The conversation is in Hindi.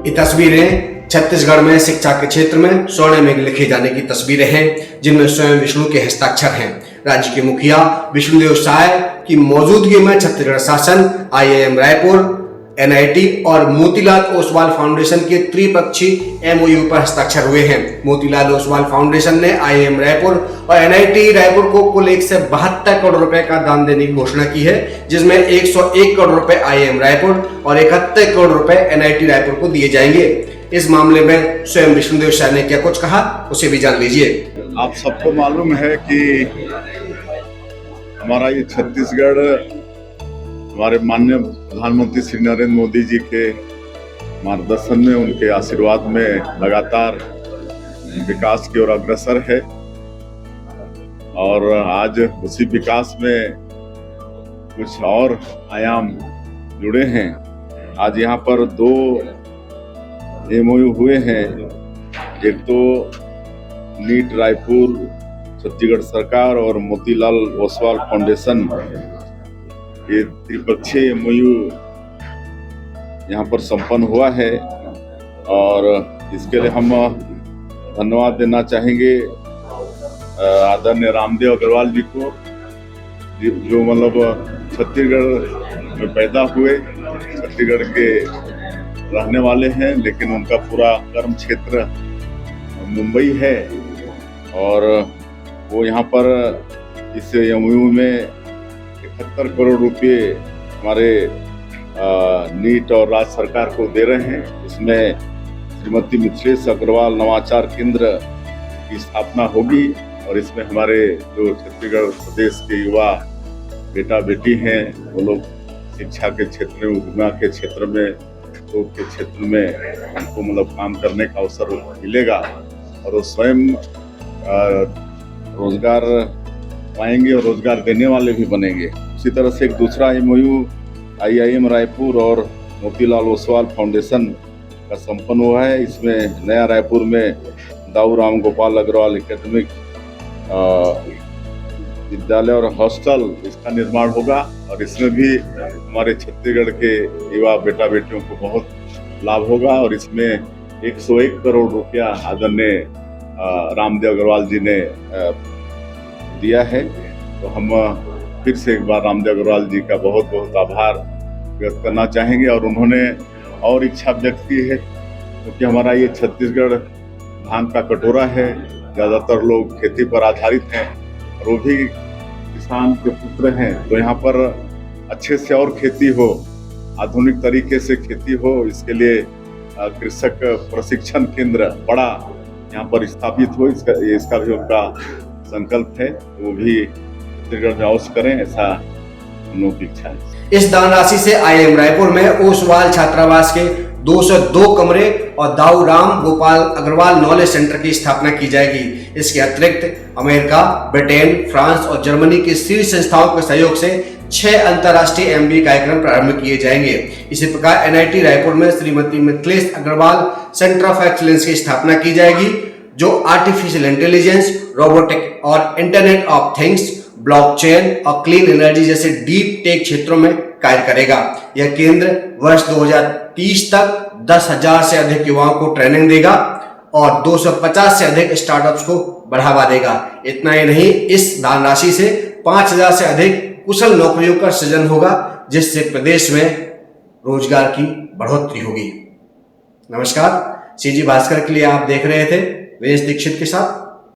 ये तस्वीरें छत्तीसगढ़ में शिक्षा के क्षेत्र में स्वर्ण में लिखे जाने की तस्वीरें हैं, जिनमें स्वयं विष्णु के हस्ताक्षर हैं। राज्य के मुखिया विष्णुदेव साय की मौजूदगी में छत्तीसगढ़ शासन, IIM रायपुर, NIT और मोतीलाल ओसवाल फाउंडेशन के त्रिपक्षीय MOU पर हस्ताक्षर हुए हैं। मोतीलाल ओसवाल फाउंडेशन ने IIM रायपुर और NIT रायपुर को कुल 172 करोड़ रुपए का दान देने की घोषणा की है, जिसमें 101 करोड़ रुपए IIM रायपुर और 71 करोड़ रुपए NIT रायपुर को दिए जाएंगे। इस मामले में स्वयं विष्णुदेव शाह ने क्या कुछ कहा, उसे भी जान लीजिए। आप सबको मालूम है कि हमारा ये छत्तीसगढ़ हमारे माननीय प्रधानमंत्री श्री नरेंद्र मोदी जी के मार्गदर्शन में, उनके आशीर्वाद में लगातार विकास की ओर अग्रसर है और आज उसी विकास में कुछ और आयाम जुड़े हैं। आज यहाँ पर 2 MOU हुए हैं। एक तो NIT रायपुर छत्तीसगढ़ सरकार और मोतीलाल ओसवाल फाउंडेशन, ये त्रिपक्षीय MOU यहाँ पर संपन्न हुआ है और इसके लिए हम धन्यवाद देना चाहेंगे आदरणीय रामदेव अग्रवाल जी को, जो मतलब छत्तीसगढ़ में पैदा हुए, छत्तीसगढ़ के रहने वाले हैं, लेकिन उनका पूरा कर्म क्षेत्र मुंबई है और वो यहाँ पर इस MOU में 71 करोड़ रुपए हमारे NIT और राज्य सरकार को दे रहे हैं। इसमें श्रीमती मिथिलेश अग्रवाल नवाचार केंद्र की स्थापना होगी और इसमें हमारे जो छत्तीसगढ़ प्रदेश के युवा बेटा बेटी हैं, वो लोग शिक्षा के क्षेत्र में, उद्यम के क्षेत्र में, योग के क्षेत्र में उनको मतलब काम करने का अवसर मिलेगा और वो स्वयं रोजगार पाएंगे और रोजगार देने वाले भी बनेंगे। उसी तरह से एक दूसरा MOU IIM रायपुर और मोतीलाल ओसवाल फाउंडेशन का संपन्न हुआ है। इसमें नया रायपुर में दाऊ राम गोपाल अग्रवाल एकेडमिक विद्यालय और हॉस्टल, इसका निर्माण होगा और इसमें भी हमारे छत्तीसगढ़ के युवा बेटा बेटियों को बहुत लाभ होगा और इसमें 101 करोड़ रुपया आदरणीय रामदेव अग्रवाल जी ने दिया है। तो हम फिर से एक बार रामदेव अग्रवाल जी का बहुत बहुत आभार व्यक्त करना चाहेंगे और उन्होंने और इच्छा व्यक्त की है, क्योंकि हमारा ये छत्तीसगढ़ धान का कटोरा है, ज़्यादातर लोग खेती पर आधारित हैं और वो भी किसान के पुत्र हैं। तो यहाँ पर अच्छे से और खेती हो, आधुनिक तरीके से खेती हो, इसके लिए कृषक प्रशिक्षण केंद्र बड़ा यहाँ पर स्थापित हो, इसका भी उनका संकल्प है। वो भी छत्तीसगढ़ में अवश्य करें, ऐसा हम लोगों की इच्छा है। इस दान राशि से IIM रायपुर में ओसवाल छात्रावास के 202 कमरे और दाऊ राम गोपाल अग्रवाल नॉलेज सेंटर की स्थापना की जाएगी। इसके अतिरिक्त अमेरिका, ब्रिटेन, फ्रांस और जर्मनी की शीर्ष संस्थाओं के सहयोग से 6 अंतर्राष्ट्रीय MBA कार्यक्रम प्रारंभ किए जाएंगे। इसी प्रकार NIT रायपुर में Shrimati Mithilesh Agarwal centre of excellence की स्थापना की जाएगी, जो आर्टिफिशियल इंटेलिजेंस, रोबोटिक और इंटरनेट ऑफ थिंग्स, ब्लॉकचेन और क्लीन एनर्जी जैसे डीप टेक क्षेत्रों में कार्य करेगा। यह केंद्र वर्ष 2030 तक 10,000 से अधिक युवाओं को ट्रेनिंग देगा और 250 से अधिक स्टार्टअप्स को बढ़ावा देगा। इतना ही नहीं, इस दान राशि से 5,000 से अधिक कुशल नौकरियों का सृजन होगा, जिससे प्रदेश में रोजगार की बढ़ोतरी होगी। नमस्कार, CG भास्कर के लिए आप देख रहे थे वेश दीक्षित के साथ।